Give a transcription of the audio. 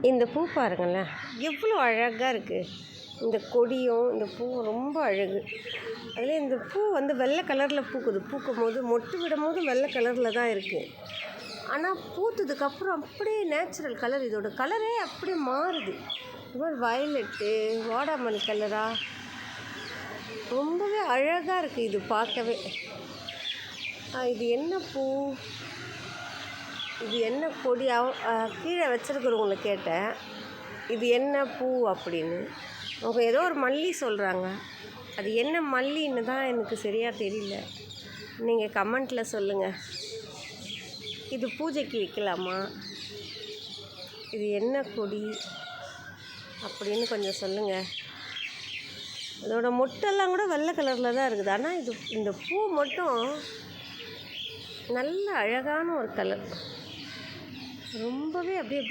இந்த பூ பாருங்களேன், எவ்வளோ அழகாக இருக்குது. இந்த கொடியும் இந்த பூவும் ரொம்ப அழகு. அதில் இந்த பூ வந்து வெள்ளை கலரில் பூக்குது. பூக்கும்போது மொட்டு விடும்போது வெள்ளை கலரில் தான் இருக்குது. ஆனால் பூத்ததுக்கப்புறம் அப்படியே நேச்சுரல் கலர், இதோட கலரே அப்படியே மாறுது. இது வயலட்டு, வாடாமல்லி கலராக ரொம்பவே அழகாக இருக்குது இது பார்க்கவே. இது என்ன பூ, இது என்ன கொடி? கீழே வச்சுருக்கிறவங்கள கேட்டேன், இது என்ன பூ அப்படின்னு. அவங்க ஏதோ ஒரு மல்லி சொல்கிறாங்க. அது என்ன மல்லின்னு தான் எனக்கு சரியாக தெரியல. நீங்கள் கமெண்ட்டில் சொல்லுங்கள். இது பூஜைக்கு வைக்கலாமா, இது என்ன கொடி அப்படின்னு கொஞ்சம் சொல்லுங்கள். அதோட மொட்டெல்லாம் கூட வெள்ளை கலரில் தான் இருக்குது. ஆனால் இந்த பூ மட்டும் நல்ல அழகான ஒரு கலர். ரொம்பவே அப்படியே